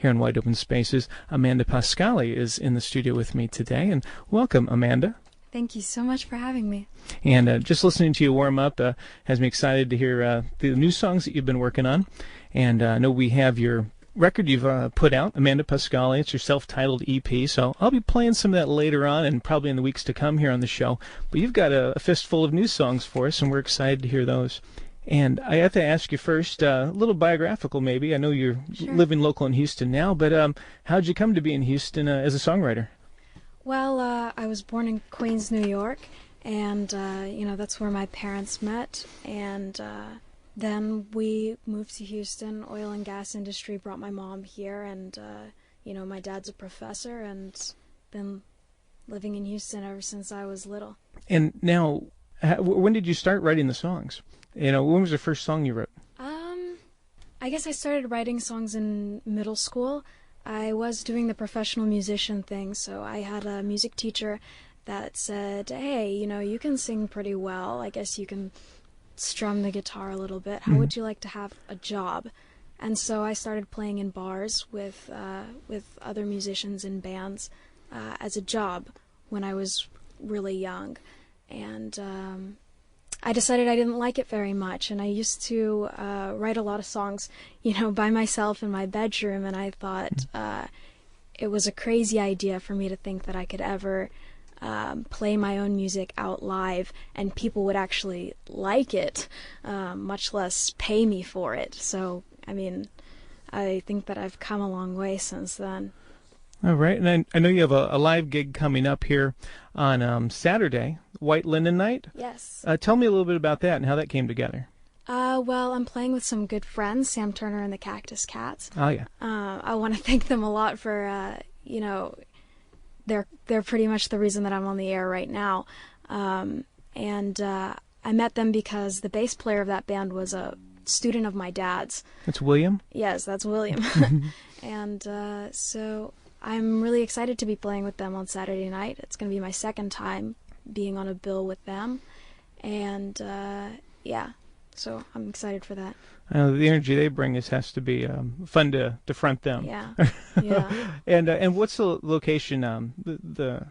here in Wide Open Spaces. Amanda Pascali is in the studio with me today, and welcome, Amanda. Thank you so much for having me. And just listening to you warm up has me excited to hear the new songs that you've been working on. And I know we have your record you've put out, Amanda Pascali. It's your self-titled EP, so I'll be playing some of that later on and probably in the weeks to come here on the show. But you've got a fistful of new songs for us, and we're excited to hear those. And I have to ask you first, a little biographical maybe. I know you're living local in Houston now, but how'd you come to be in Houston as a songwriter? Well, I was born in Queens, New York, and, that's where my parents met, and then we moved to Houston. Oil and gas industry brought my mom here, and, my dad's a professor, and been living in Houston ever since I was little. And now, when did you start writing the songs? When was the first song you wrote? I guess I started writing songs in middle school. I was doing the professional musician thing, so I had a music teacher that said, hey, you can sing pretty well. I guess you can strum the guitar a little bit. How would you like to have a job? And so I started playing in bars with other musicians in bands as a job when I was really young. And I decided I didn't like it very much, and I used to write a lot of songs, by myself in my bedroom, and I thought it was a crazy idea for me to think that I could ever play my own music out live and people would actually like it, much less pay me for it. So, I think that I've come a long way since then. All right, and I know you have a live gig coming up here on Saturday, White Linen Night. Yes. Tell me a little bit about that and how that came together. Well, I'm playing with some good friends, Sam Turner and the Cactus Cats. Oh, yeah. I want to thank them a lot for, they're pretty much the reason that I'm on the air right now. And I met them because the bass player of that band was a student of my dad's. That's William? Yes, that's William. And so I'm really excited to be playing with them on Saturday night. It's going to be my second time being on a bill with them. And, so I'm excited for that. The energy they bring has to be fun to front them. Yeah, yeah. And what's the location, the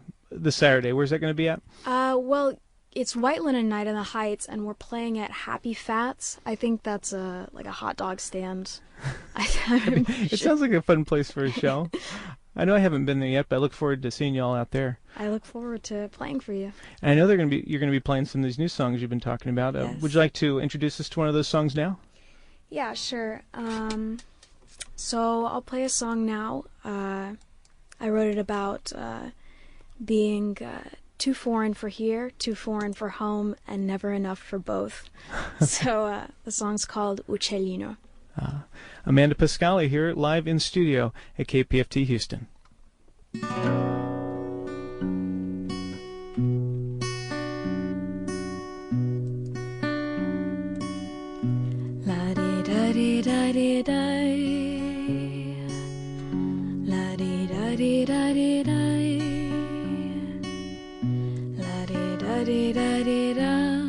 Saturday? Where's that going to be at? Well, it's White Linen Night in the Heights, and we're playing at Happy Fats. I think that's like a hot dog stand. It sounds like a fun place for a show. I know I haven't been there yet, but I look forward to seeing you all out there. I look forward to playing for you. And I know you're going to be playing some of these new songs you've been talking about. Yes. Would you like to introduce us to one of those songs now? Yeah, sure. So I'll play a song now. I wrote it about being too foreign for here, too foreign for home, and never enough for both. So the song's called Uccellino. Amanda Pascali here live in studio at KPFT Houston. La di da di da di da, la di da di da di da, la di da di da di da.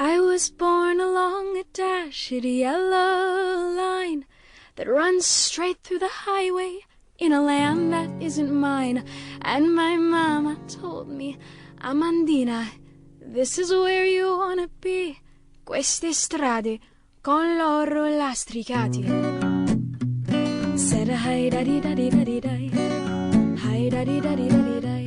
I was born along a dashed yellow line that runs straight through the highway in a land that isn't mine. And my mama told me, Amandina, this is where you wanna be. Queste strade con loro lastricati. Said hi da di da di da di da, hi da di da di da di da.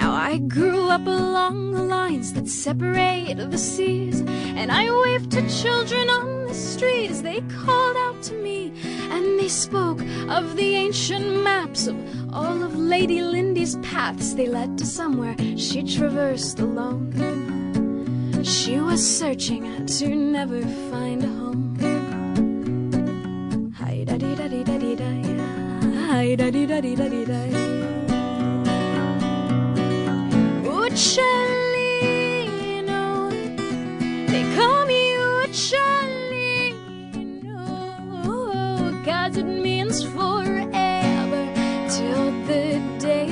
I grew up along the lines that separate the seas, and I waved to children on the street as they called out to me, and they spoke of the ancient maps of all of Lady Lindy's paths. They led to somewhere she traversed alone. She was searching to never find a home. Hi da di da di da di da, hi da di da di da di da. Uccellino, they call me Uccellino, 'cause it means forever till the day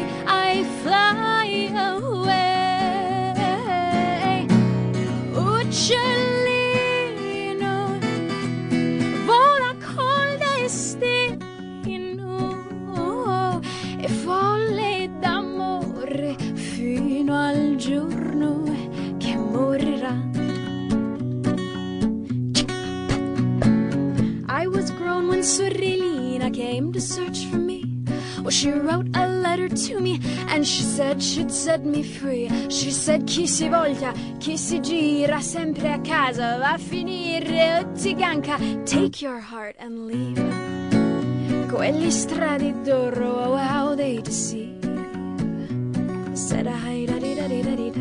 She wrote a letter to me and she said she'd set me free. She said chi si voglia, chi si gira sempre a casa va a finire o ti ganca. Take your heart and leave. Quelli stradi d'oro, oh, how they deceive. Said hi da di da di da di da,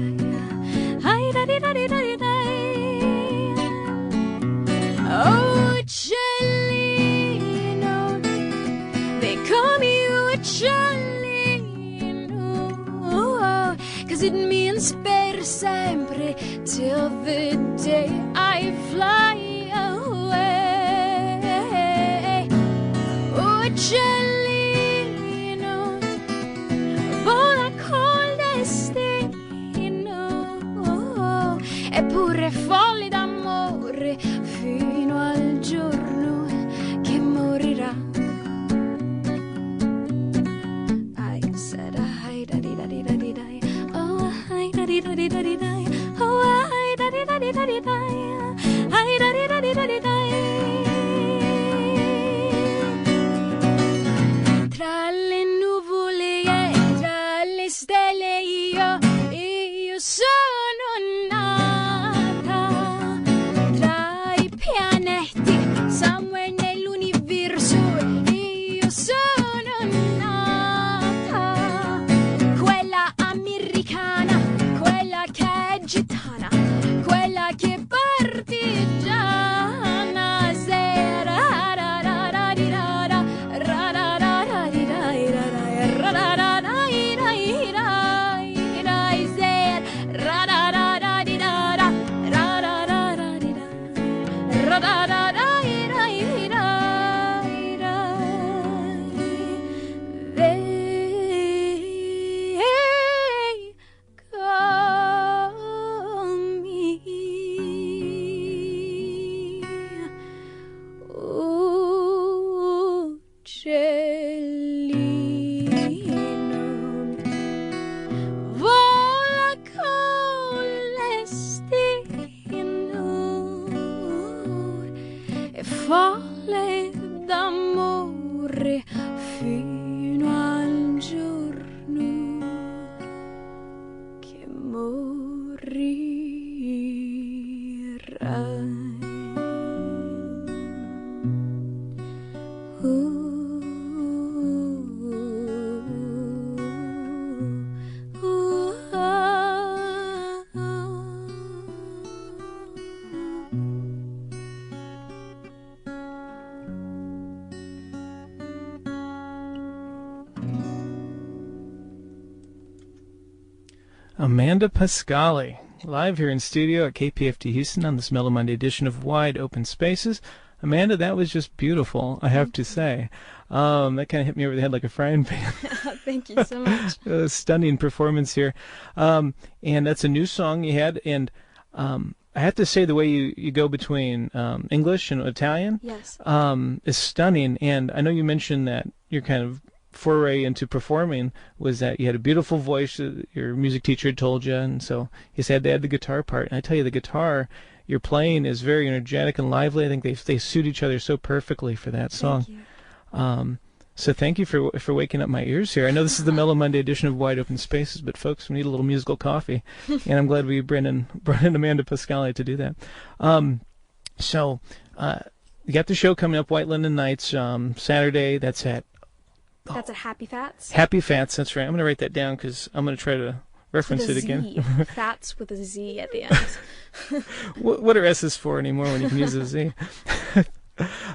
hi da di da di da di da. Oh, Cellino, they call me Cellino, 'cause it means per sempre till the day I fly away. Oh, Cellino, vola col destino, eppure folle d'amore fino al giorno che morirà. I said hi da di da di da di da, oh hi da di da di da di da, oh hi da di da di da di da, hi da di da di da di da. Tra le nuvole e tra le stelle io sono nata, tra i pianeti, somewhere nell'universo, io sono nata, quella americana, quella che è gitana, quella che è partigiana, folle d'amore fino al giorno che morirai. Amanda Pascali, live here in studio at KPFT Houston on this Mellow Monday edition of Wide Open Spaces. Amanda, that was just beautiful, I have to say. That kind of hit me over the head like a frying pan. Thank you so much. A stunning performance here. And that's a new song you had. And I have to say the way you go between English and Italian Yes. is stunning. And I know you mentioned that your kind of foray into performing was that you had a beautiful voice, your music teacher had told you, and so you said to add the guitar part. And I tell you, the guitar you're playing is very energetic and lively. I think they suit each other so perfectly for that song. Thank you. So thank you for waking up my ears here. I know this is the Mellow Monday edition of Wide Open Spaces, but folks, we need a little musical coffee, and I'm glad we brought in Amanda Pascali to do that. So you got the show coming up, White Linen Nights, Saturday. That's at Happy Fats. Happy Fats. That's right. I'm going to write that down because I'm going to try to reference it again. Fats with a Z at the end. What are S's for anymore when you can use a Z?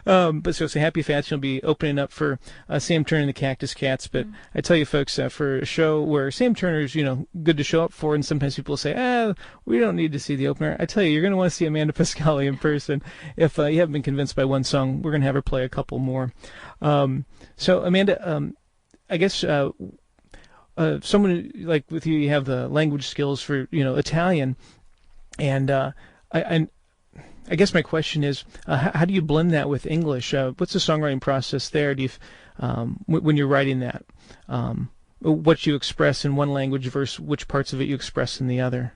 But so Happy Fats, you'll be opening up for Sam Turner and the Cactus Cats. But I tell you, folks, for a show where Sam Turner's, good to show up for, and sometimes people say, we don't need to see the opener. I tell you, you're going to want to see Amanda Pascali in person. If you haven't been convinced by one song, we're going to have her play a couple more. So Amanda, I guess someone like with you, you have the language skills for Italian, and I guess my question is, how do you blend that with English? What's the songwriting process there? Do you, when you're writing that, what you express in one language versus which parts of it you express in the other?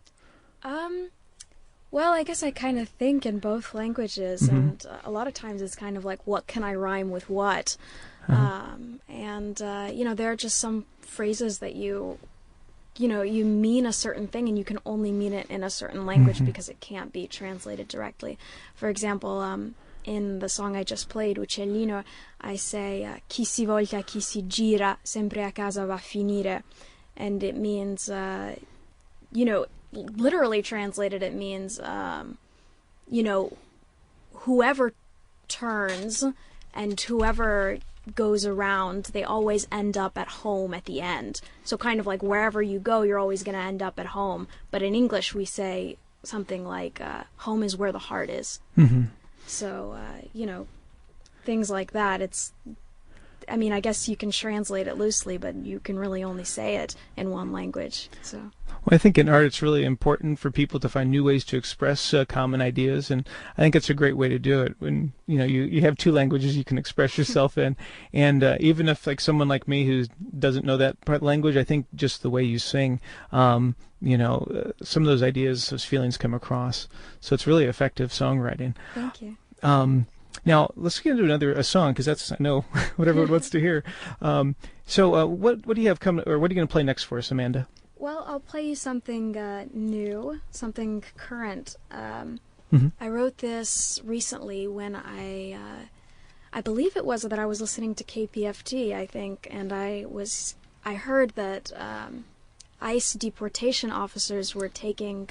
Well, I guess I kind of think in both languages, and a lot of times it's kind of like, what can I rhyme with what? There are just some phrases that you mean a certain thing and you can only mean it in a certain language because it can't be translated directly. For example, in the song I just played, Uccellino, I say, chi si volta, chi si gira, sempre a casa va a finire. And it means, literally translated, it means, whoever turns and whoever goes around, they always end up at home at the end. So kind of like wherever you go, you're always going to end up at home. But in English, we say something like, home is where the heart is. So, things like that. I guess you can translate it loosely, but you can really only say it in one language. So. Well, I think in art it's really important for people to find new ways to express common ideas, and I think it's a great way to do it. When you have two languages you can express yourself in, and even if like someone like me who doesn't know that part language, I think just the way you sing, some of those ideas, those feelings come across. So it's really effective songwriting. Thank you. Now let's get into a song, because that's, I know, what everyone wants to hear. So what do you have coming, or what are you going to play next for us, Amanda? Well, I'll play you something new, something current. I wrote this recently when I believe it was that I was listening to KPFT, I think, and I heard that ICE deportation officers were taking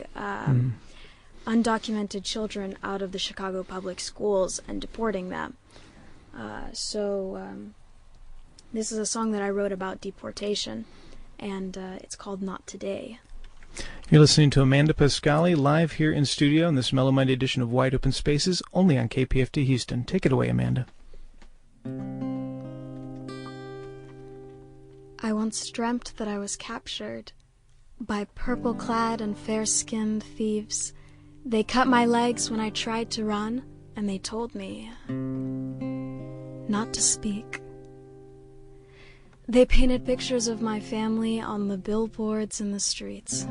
undocumented children out of the Chicago public schools and deporting them. This is a song that I wrote about deportation, and it's called Not Today. You're listening to Amanda Pascali live here in studio in this Mellow Minded edition of Wide Open Spaces, only on KPFT Houston. Take it away, Amanda. I once dreamt that I was captured by purple-clad and fair-skinned thieves. They cut my legs when I tried to run, and they told me not to speak. They painted pictures of my family on the billboards in the streets,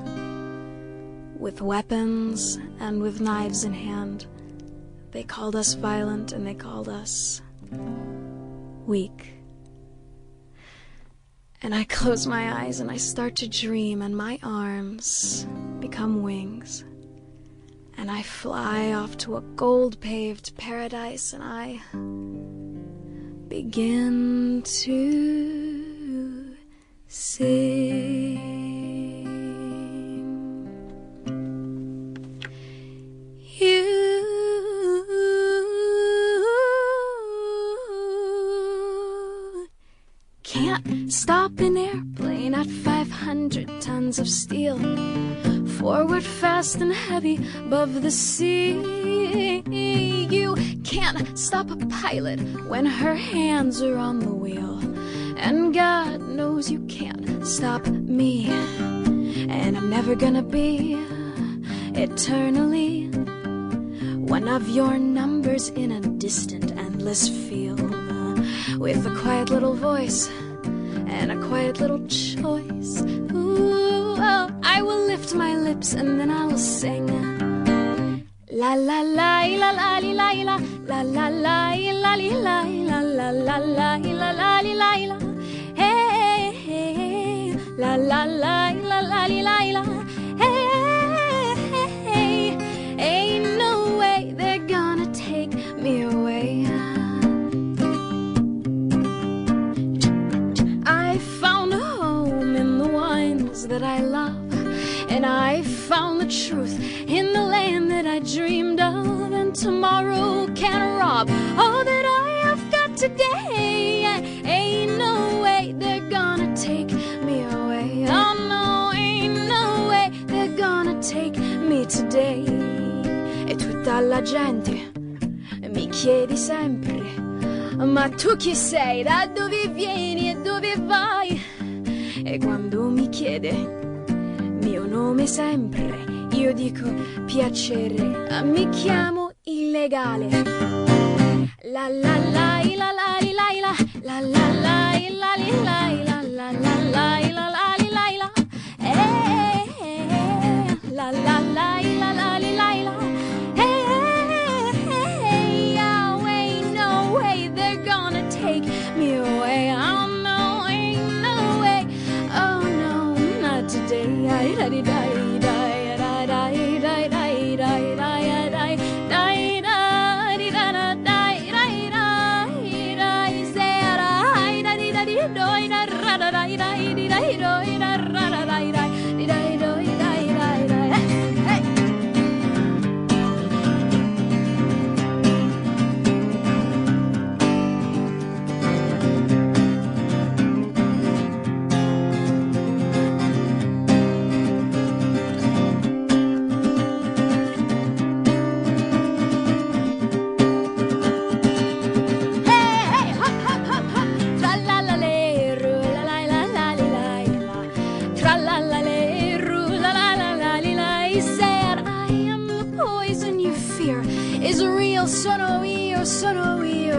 with weapons and with knives in hand. They called us violent, and they called us weak. And I close my eyes and I start to dream, and my arms become wings. And I fly off to a gold-paved paradise, and I begin to sing. You can't stop an airplane at 500 tons of steel, forward fast and heavy above the sea. You can't stop a pilot when her hands are on the wheel, and God knows you can't stop me. And I'm never gonna be eternally one of your numbers in a distant, endless field, with a quiet little voice and a quiet little choice. Ooh, oh, I will lift my lips and then I will sing. La la la la la la la la la la la la la la la la la la la. Hey, hey, la la la la la la la. Hey, ain't no way they're gonna take me away. I found a home in the wines that I love, and I found the truth in the land that I dreamed of, and tomorrow can't rob all that I have got today. Ain't no way they're gonna take me away. Oh no, ain't no way they're gonna take me today. E tutta la gente mi chiede sempre: ma tu chi sei, da dove vieni e dove vai? E quando mi chiede mio nome sempre, io dico piacere, mi chiamo illegale. La la la la la la la la la la la la la la la. Eh, la la la la la la. Hey, oh, ain't no way they're gonna take me away.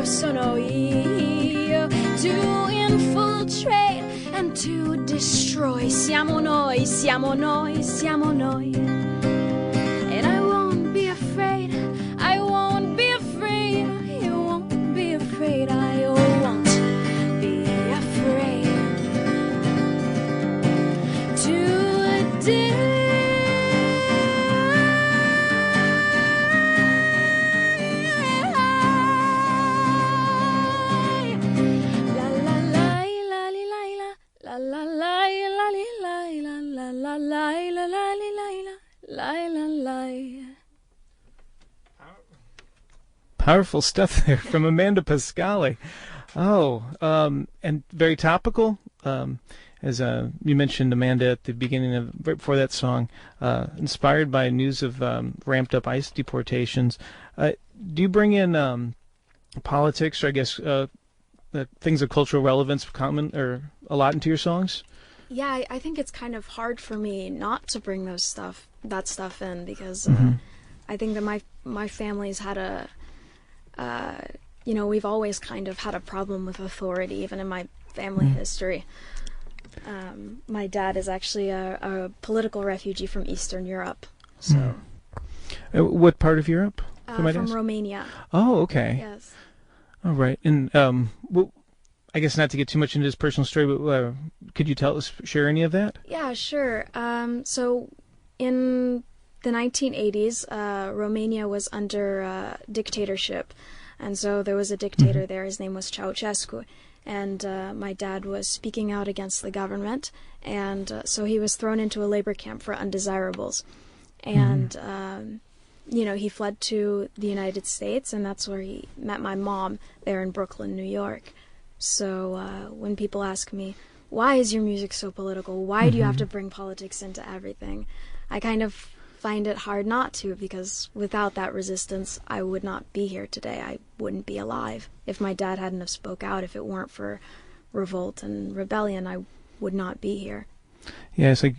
Sono io to infiltrate and to destroy. Siamo noi, siamo noi, siamo noi. And I won't be afraid, I won't be afraid, you won't be afraid, I won't be afraid to Powerful stuff there from Amanda Pascali. Oh, and very topical. As you mentioned, Amanda, at the beginning of right before that song, inspired by news of ramped up ICE deportations. Do you bring in politics, or I guess things of cultural relevance, common or a lot into your songs? Yeah, I think it's kind of hard for me not to bring that stuff in because I think that my family's had we've always kind of had a problem with authority, even in my family history. My dad is actually a political refugee from Eastern Europe. So, what part of Europe? From Romania. Oh, okay. Yes. All right, and well, I guess not to get too much into his personal story, but could you share any of that? Yeah, sure. So, in the 1980s, Romania was under dictatorship, and so there was a dictator there. His name was Ceausescu, and my dad was speaking out against the government, and so he was thrown into a labor camp for undesirables, and he fled to the United States, and that's where he met my mom there in Brooklyn, New York. So when people ask me, why is your music so political? Why do you have to bring politics into everything? I kind of find it hard not to, because without that resistance, I would not be here today. I wouldn't be alive. If my dad hadn't have spoke out, if it weren't for revolt and rebellion, I would not be here. Yeah, it's like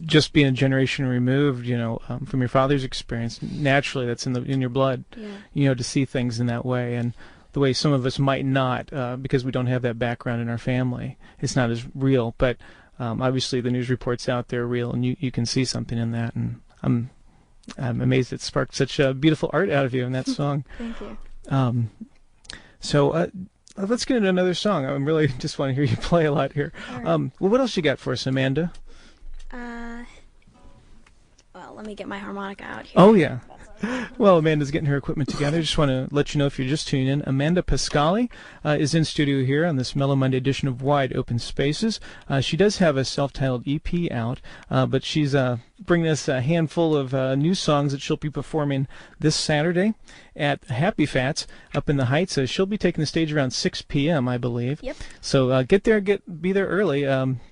just being a generation removed, from your father's experience. Naturally, that's in your blood, to see things in that way. And the way some of us might not, because we don't have that background in our family. It's not as real, but obviously the news reports out there are real, and you can see something in that. And I'm amazed it sparked such beautiful art out of you in that song. Thank you. So let's get into another song. I really just want to hear you play a lot here. Right. Well, what else you got for us, Amanda? Well, let me get my harmonica out here. Oh, yeah. Well, Amanda's getting her equipment together. Just want to let you know, if you're just tuning in, Amanda Pascali is in studio here on this Mellow Monday edition of Wide Open Spaces. She does have a self-titled EP out, but she's bringing us a handful of new songs that she'll be performing this Saturday at Happy Fats up in the Heights. She'll be taking the stage around 6 p.m., I believe. Yep. So be there early,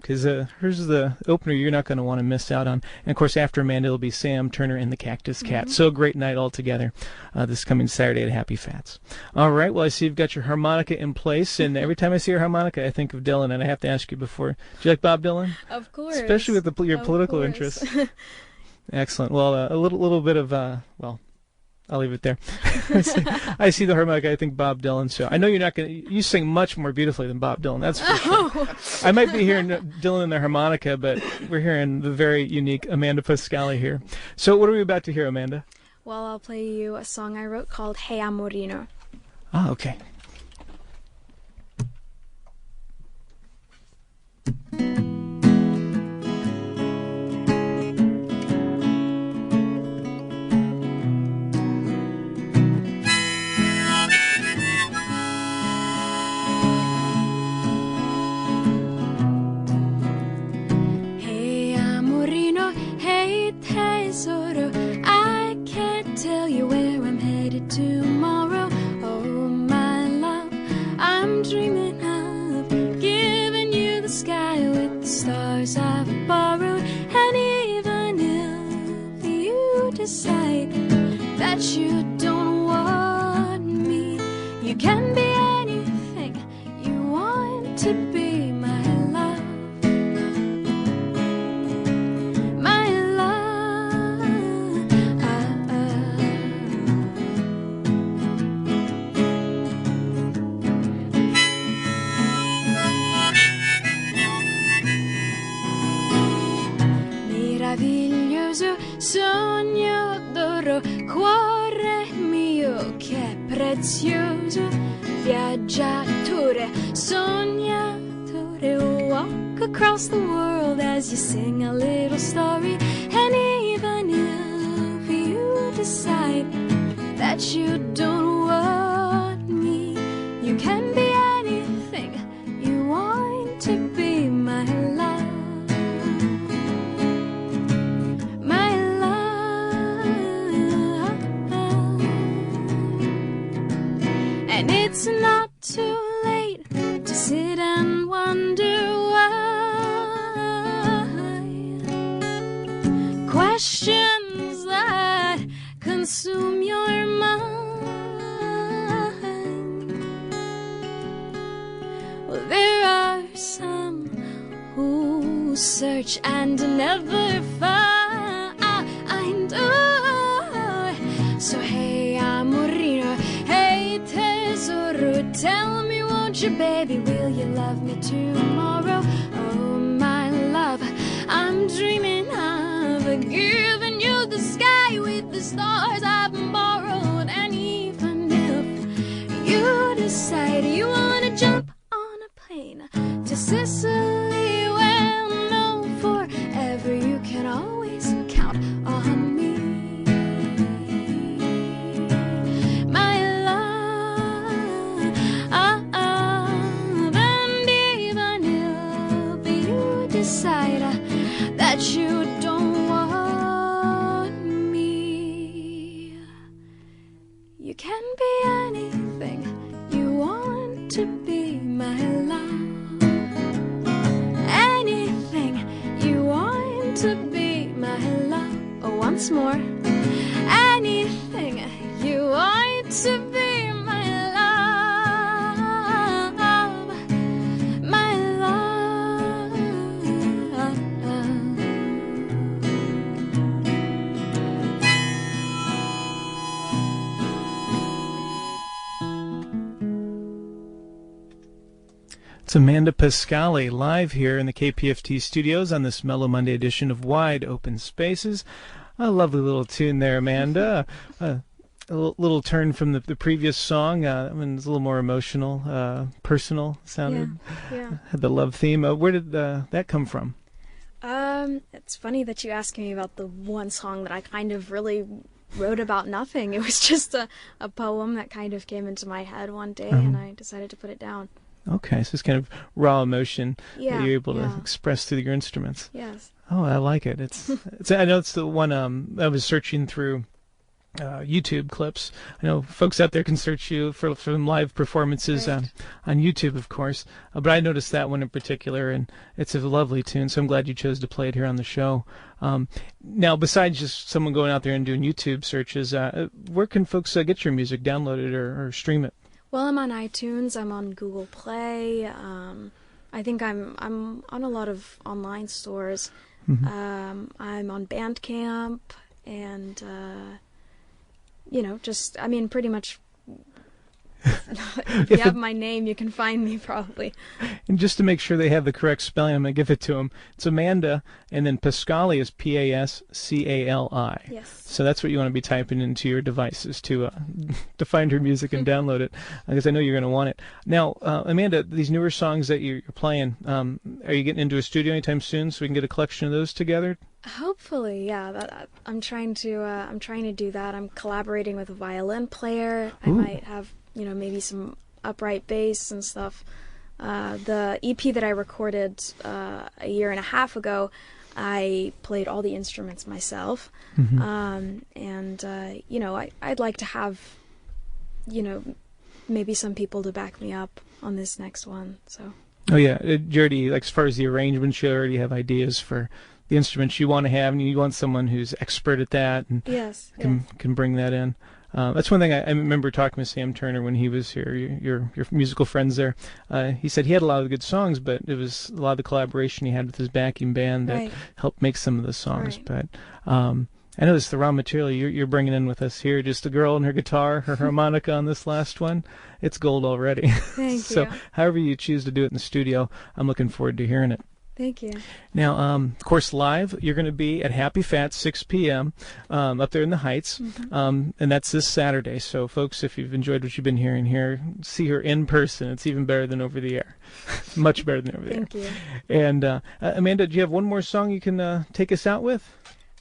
because hers is the opener you're not going to want to miss out on. And, of course, after Amanda, it'll be Sam Turner and the Cactus Cat. So great night all together this coming Saturday at Happy Fats. All right, well, I see you've got your harmonica in place, and every time I see your harmonica, I think of Dylan, and I have to ask you before, do you like Bob Dylan? Of course. Especially with your political interests. Excellent. Well, a little bit of, I'll leave it there. I see the harmonica, I think Bob Dylan, so I know you're not going to, you sing much more beautifully than Bob Dylan, that's for sure. I might be hearing Dylan and the harmonica, but we're hearing the very unique Amanda Pascali here. So what are we about to hear, Amanda? Well, I'll play you a song I wrote called Hey Amorino. Ah, okay. Hey tesoro, I can't tell you where I'm headed tomorrow. Oh my love, I'm dreaming of giving you the sky with the stars I've borrowed. And even if you decide that you don't want me, you can be anything you want to be, my love. My love. Meraviglioso sogno d'oro, cuore mio che prezioso, viaggiatore, sognatore, walk across the world as you sing a little story. And even if you decide that you don't want me, you can be anything you want to be, my love. My love. And it's not too late to sit and wonder why. Questions that consume your mind. Well, there are some who search and never find. Oh, so hey, amorino, hey, tesoro, tell me, won't you, baby, will you love me tomorrow? Oh, my love, I'm dreaming of giving you the sky with the stars I've borrowed. And even if you decide you want to jump on a plane to Sicily, well, no, forever you can always count on me. My love. And even if you decide that you don't want me, you can be anything you want to be, my love. Anything you want to be, my love. Oh, once more. Anything you want to be, my love. My love. It's Amanda Pascali live here in the KPFT studios on this Mellow Monday edition of Wide Open Spaces. A lovely little tune there, Amanda. A little turn from the previous song. I mean, it's a little more emotional, personal sounded. Yeah. Had the love theme. Where did that come from? It's funny that you asked me about the one song that I kind of really wrote about nothing. It was just a poem that kind of came into my head one day, and I decided to put it down. Okay, so it's kind of raw emotion that Yeah, you're able to yeah. express through your instruments. Yes. Oh, I like it. It's I know it's the one I was searching through YouTube clips. I know folks out there can search you for some live performances Right. on YouTube, of course. But I noticed that one in particular, and it's a lovely tune. So I'm glad you chose to play it here on the show. Now, besides just someone going out there and doing YouTube searches, where can folks get your music downloaded or stream it? Well, I'm on iTunes. I'm on Google Play. I think I'm on a lot of online stores. I'm on Bandcamp, and pretty much. If you have my name, you can find me probably. And just to make sure they have the correct spelling, I'm going to give it to them. It's Amanda, and then Pascali is Pascali. Yes. So that's what you want to be typing into your devices to find her music and download it, because I know you're going to want it. Now, Amanda, these newer songs that you're playing, are you getting into a studio anytime soon so we can get a collection of those together? Hopefully, yeah. I'm trying to do that. I'm collaborating with a violin player. I might have, maybe some upright bass and stuff. The EP that I recorded a year and a half ago, I played all the instruments myself. I'd like to have, maybe some people to back me up on this next one. So. Oh yeah, you already, like, as far as the arrangements, you already have ideas for the instruments you want to have, and you want someone who's expert at that and can bring that in. That's one thing I remember talking with Sam Turner when he was here, your musical friends there. He said he had a lot of good songs, but it was a lot of the collaboration he had with his backing band that helped make some of the songs. But I noticed the raw material you're bringing in with us here, just a girl and her guitar, her harmonica on this last one. It's gold already. Thank So you. however you choose to do it in the studio, I'm looking forward to hearing it. Thank you. Now, of course, live, you're going to be at Happy Fat, 6 p.m., up there in the Heights, and that's this Saturday. So, folks, if you've enjoyed what you've been hearing here, see her in person. It's even better than over the air. Much better than over the air. Thank you. And, Amanda, do you have one more song you can take us out with?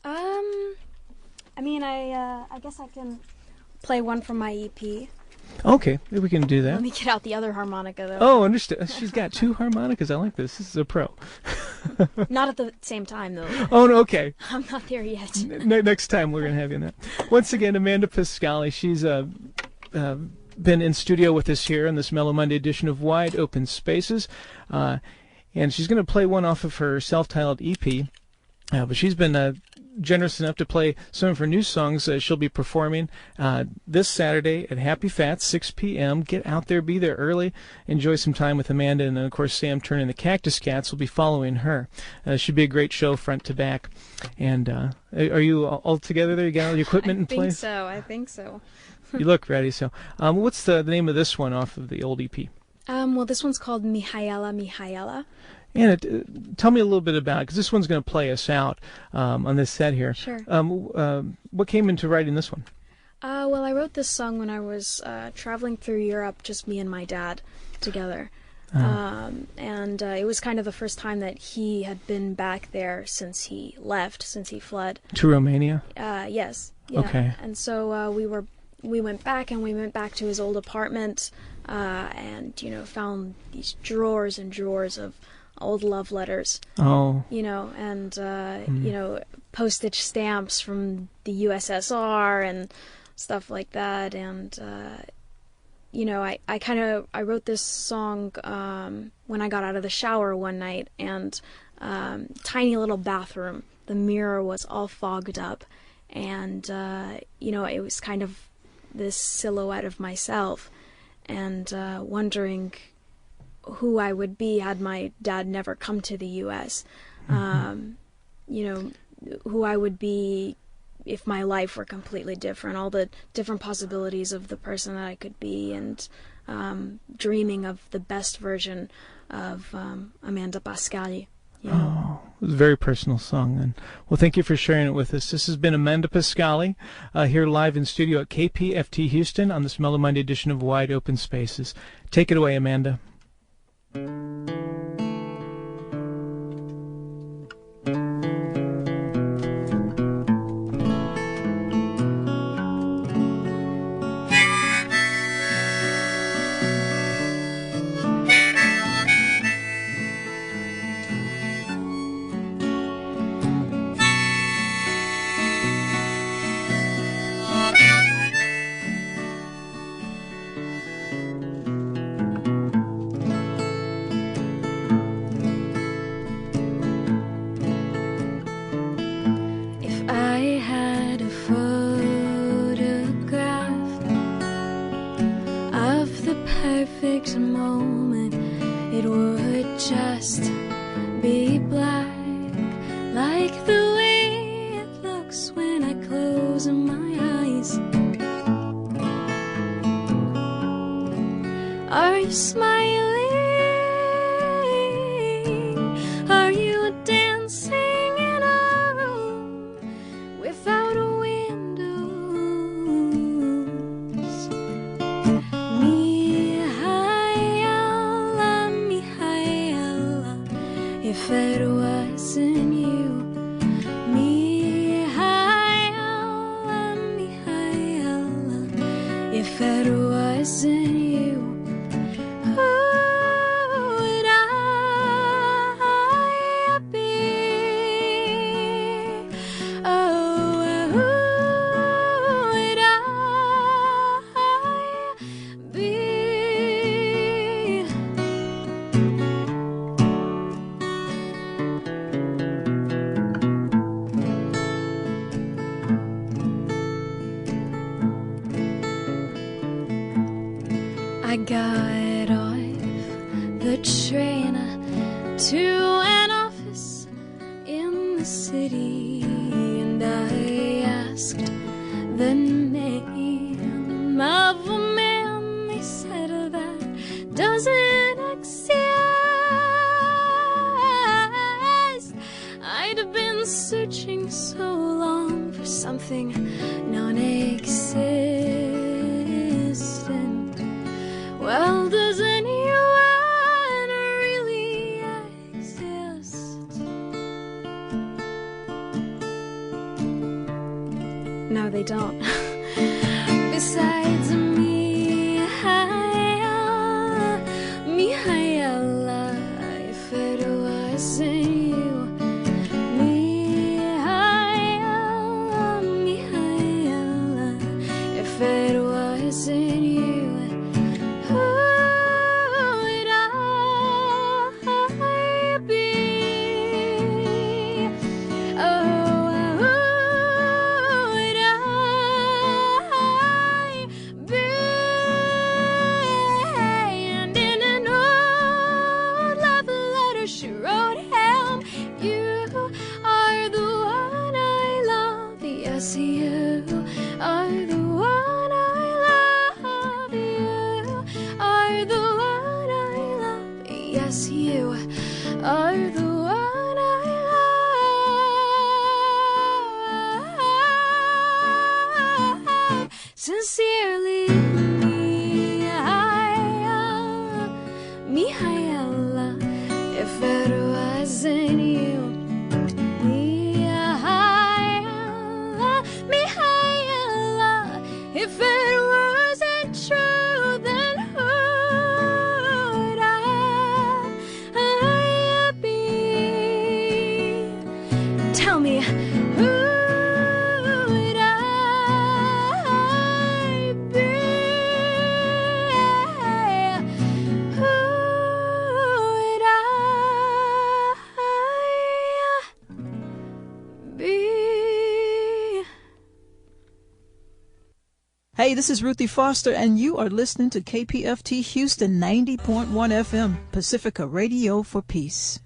I guess I can play one from my EP. Okay, maybe we can do that. Let me get out the other harmonica, though. Oh, understood. She's got two harmonicas. I like this. This is a pro. Not at the same time, though. Oh, no, okay. I'm not there yet. Next time we're going to have you in that. Once again, Amanda Pascali. She's been in studio with us here on this Mellow Monday edition of Wide Open Spaces. And she's going to play one off of her self-titled EP. But she's been generous enough to play some of her new songs. She'll be performing this Saturday at Happy Fat, 6 p.m. Get out there, be there early, enjoy some time with Amanda, and then, of course, Sam Turner and the Cactus Cats will be following her. Should be a great show front to back. And are you all together there? You got all the equipment in place? I think so. You look ready. So what's the name of this one off of the old EP? Well, this one's called Mihaela. And tell me a little bit about it, because this one's going to play us out on this set here. Sure. What came into writing this one? Well, I wrote this song when I was traveling through Europe, just me and my dad together. And it was kind of the first time that he had been back there since he fled. To Romania? Yes. Yeah. Okay. And so we went back to his old apartment and, found these drawers and drawers of old love letters. Oh. And postage stamps from the USSR and stuff like that. And I wrote this song when I got out of the shower one night, and tiny little bathroom, the mirror was all fogged up, and it was kind of this silhouette of myself, and wondering who I would be had my dad never come to the U.S. Who I would be if my life were completely different, all the different possibilities of the person that I could be, and dreaming of the best version of Amanda Pascali. Oh, it was a very personal song. And well, thank you for sharing it with us. This has been Amanda Pascali here live in studio at KPFT Houston on this Mellow Monday edition of Wide Open Spaces. Take it away, Amanda. Perfect moment, it would just be black, like the way it looks when I close my eyes. Are you smiling? Are you dancing in a room without a windows? If it wasn't you, Mihaela, Mihaela, if it wasn't you, oh. I got off the train to an office in the city, and I asked the name of a man. They said that doesn't exist. I'd been searching so long for something non-existent. Well, does anyone really exist? No, they don't. Besides me, Mihaela, if it wasn't you, Mihaela, if it wasn't you, who would I be? Oh, who would I be? And in an old love letter she wrote him, you are the one I love. Yes, you are the one I love. You are the one I love. Yes, you are the one I love. Sincerely, Mihaela, if it wasn't you, Mihaela, if it wasn't true, then who would I be? Tell me, who would I be? Who would I be? Hey, this is Ruthie Foster, and you are listening to KPFT Houston 90.1 FM, Pacifica Radio for Peace.